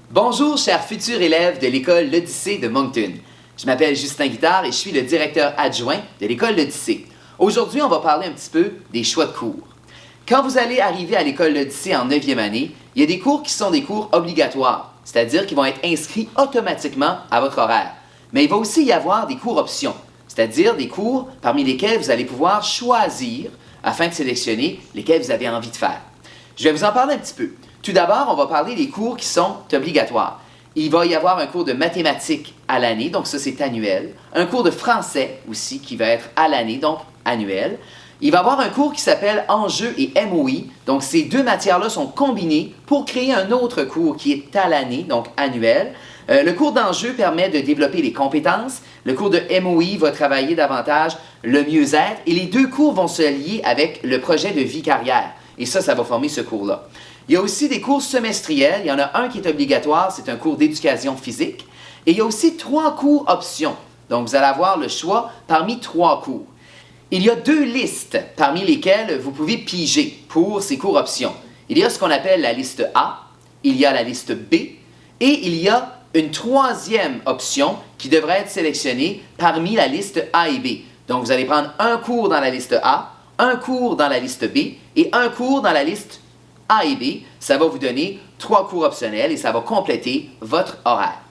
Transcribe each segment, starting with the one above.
Bonjour, chers futurs élèves de l'école L'Odyssée de Moncton. Je m'appelle Justin Guittard et je suis le directeur adjoint de l'école L'Odyssée. Aujourd'hui, on va parler un petit peu des choix de cours. Quand vous allez arriver à l'école L'Odyssée en 9e année, il y a des cours qui sont des cours obligatoires, c'est-à-dire qu'ils vont être inscrits automatiquement à votre horaire. Mais il va aussi y avoir des cours options, c'est-à-dire des cours parmi lesquels vous allez pouvoir choisir afin de sélectionner lesquels vous avez envie de faire. Je vais vous en parler un petit peu. Tout d'abord, on va parler des cours qui sont obligatoires. Il va y avoir un cours de mathématiques à l'année, donc ça c'est annuel. Un cours de français aussi qui va être à l'année, donc annuel. Il va y avoir un cours qui s'appelle Enjeux et MOI, donc ces deux matières-là sont combinées pour créer un autre cours qui est à l'année, donc annuel. Le cours d'enjeux permet de développer les compétences. Le cours de MOI va travailler davantage le mieux-être. Et les deux cours vont se lier avec le projet de vie-carrière. Et ça va former ce cours-là. Il y a aussi des cours semestriels. Il y en a un qui est obligatoire, c'est un cours d'éducation physique. Et il y a aussi 3 cours options. Donc, vous allez avoir le choix parmi 3 cours. Il y a 2 listes parmi lesquelles vous pouvez piger pour ces cours options. Il y a ce qu'on appelle la liste A, il y a la liste B, et il y a une 3e option qui devrait être sélectionnée parmi la liste A et B. Donc, vous allez prendre un cours dans la liste A, un cours dans la liste B et un cours dans la liste A et B. Ça va vous donner 3 cours optionnels et ça va compléter votre horaire.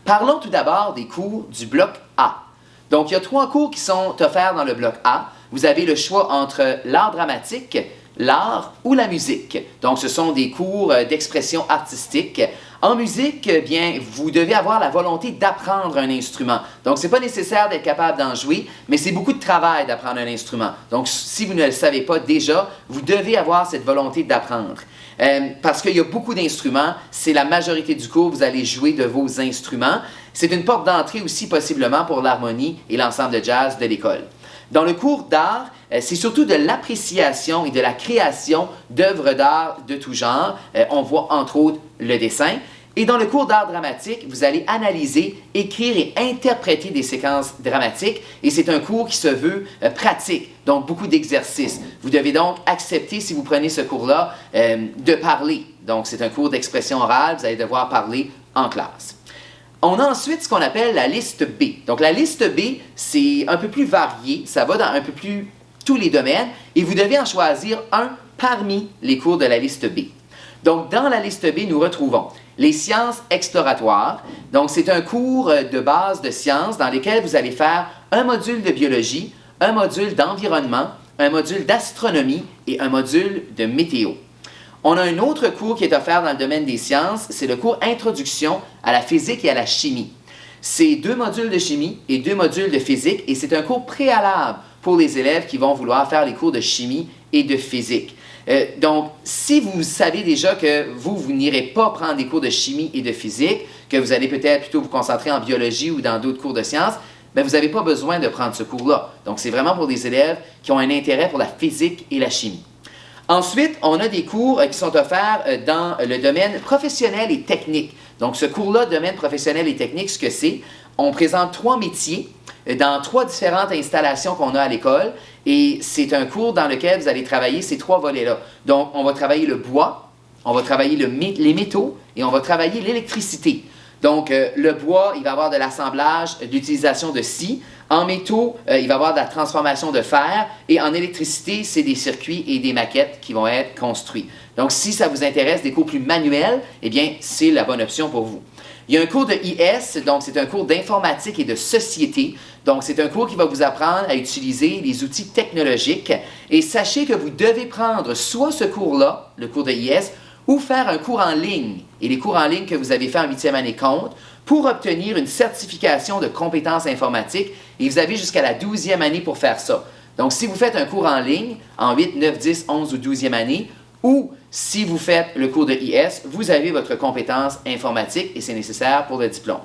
Parlons tout d'abord des cours du bloc A. Donc, il y a 3 cours qui sont offerts dans le bloc A. Vous avez le choix entre l'art dramatique, l'art ou la musique. Donc, ce sont des cours d'expression artistique. En musique, bien, vous devez avoir la volonté d'apprendre un instrument. Donc, ce n'est pas nécessaire d'être capable d'en jouer, mais c'est beaucoup de travail d'apprendre un instrument. Donc, si vous ne le savez pas déjà, vous devez avoir cette volonté d'apprendre. Parce qu'il y a beaucoup d'instruments, c'est la majorité du cours, vous allez jouer de vos instruments. C'est une porte d'entrée aussi possiblement pour l'harmonie et l'ensemble de jazz de l'école. Dans le cours d'art, c'est surtout de l'appréciation et de la création d'œuvres d'art de tout genre. On voit entre autres le dessin. Et dans le cours d'art dramatique, vous allez analyser, écrire et interpréter des séquences dramatiques. Et c'est un cours qui se veut pratique, donc beaucoup d'exercices. Vous devez donc accepter, si vous prenez ce cours-là, de parler. Donc c'est un cours d'expression orale, vous allez devoir parler en classe. On a ensuite ce qu'on appelle la liste B. Donc, la liste B, c'est un peu plus varié, ça va dans un peu plus tous les domaines, et vous devez en choisir un parmi les cours de la liste B. Donc, dans la liste B, nous retrouvons les sciences exploratoires. Donc, c'est un cours de base de sciences dans lesquels vous allez faire un module de biologie, un module d'environnement, un module d'astronomie et un module de météo. On a un autre cours qui est offert dans le domaine des sciences, c'est le cours Introduction à la physique et à la chimie. C'est 2 modules de chimie et 2 modules de physique et c'est un cours préalable pour les élèves qui vont vouloir faire les cours de chimie et de physique. Donc, si vous savez déjà que vous n'irez pas prendre des cours de chimie et de physique, que vous allez peut-être plutôt vous concentrer en biologie ou dans d'autres cours de sciences, bien, vous n'avez pas besoin de prendre ce cours-là. Donc, c'est vraiment pour des élèves qui ont un intérêt pour la physique et la chimie. Ensuite, on a des cours qui sont offerts dans le domaine professionnel et technique. Donc, ce cours-là, domaine professionnel et technique, ce que c'est, on présente 3 métiers dans 3 différentes installations qu'on a à l'école et c'est un cours dans lequel vous allez travailler ces 3 volets-là. Donc, on va travailler le bois, on va travailler les métaux et on va travailler l'électricité. Donc, le bois, il va y avoir de l'assemblage, de l'utilisation de scie. En métaux, il va y avoir de la transformation de fer. Et en électricité, c'est des circuits et des maquettes qui vont être construits. Donc, si ça vous intéresse, des cours plus manuels, eh bien, c'est la bonne option pour vous. Il y a un cours de IS, donc c'est un cours d'informatique et de société. Donc, c'est un cours qui va vous apprendre à utiliser les outils technologiques. Et sachez que vous devez prendre soit ce cours-là, le cours de IS, ou faire un cours en ligne. Et les cours en ligne que vous avez fait en 8e année comptent pour obtenir une certification de compétences informatiques. Et vous avez jusqu'à la 12e année pour faire ça. Donc, si vous faites un cours en ligne en 8, 9, 10, 11 ou 12e année, ou si vous faites le cours de IS, vous avez votre compétence informatique et c'est nécessaire pour le diplôme.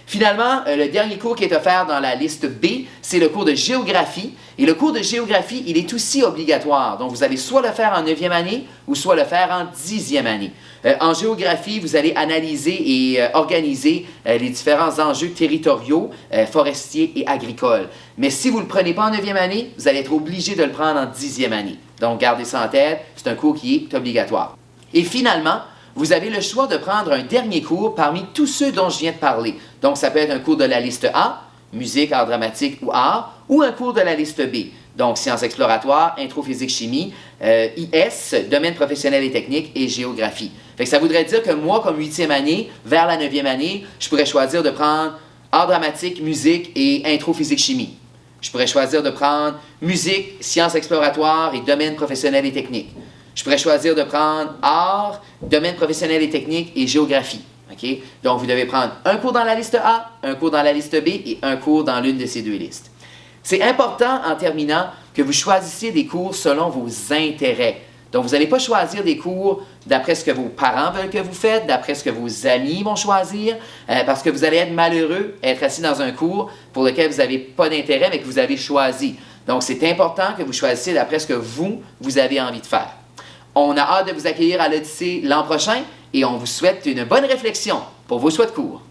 Finalement, le dernier cours qui est offert dans la liste B, c'est le cours de géographie. Et le cours de géographie, il est aussi obligatoire. Donc, vous allez soit le faire en 9e année ou soit le faire en 10e année. En géographie, vous allez analyser et organiser les différents enjeux territoriaux, forestiers et agricoles. Mais si vous ne le prenez pas en 9e année, vous allez être obligé de le prendre en 10e année. Donc, gardez ça en tête, c'est un cours qui est obligatoire. Et finalement, vous avez le choix de prendre un dernier cours parmi tous ceux dont je viens de parler. Donc, ça peut être un cours de la liste A, musique, art dramatique ou art, ou un cours de la liste B. Donc, sciences exploratoires, intro physique chimie, IS, domaine professionnel et technique et géographie. Fait que ça voudrait dire que moi, comme 8e année, vers la 9e année, je pourrais choisir de prendre art dramatique, musique et intro physique chimie. Je pourrais choisir de prendre musique, sciences exploratoires et domaine professionnel et technique. Je pourrais choisir de prendre art, domaine professionnel et technique et géographie. Okay? Donc, vous devez prendre un cours dans la liste A, un cours dans la liste B et un cours dans l'une de ces deux listes. C'est important, en terminant, que vous choisissiez des cours selon vos intérêts. Donc, vous n'allez pas choisir des cours d'après ce que vos parents veulent que vous faites, d'après ce que vos amis vont choisir, parce que vous allez être malheureux, être assis dans un cours pour lequel vous n'avez pas d'intérêt, mais que vous avez choisi. Donc, c'est important que vous choisissiez d'après ce que vous avez envie de faire. On a hâte de vous accueillir à l'Odyssée l'an prochain et on vous souhaite une bonne réflexion pour vos choix de cours.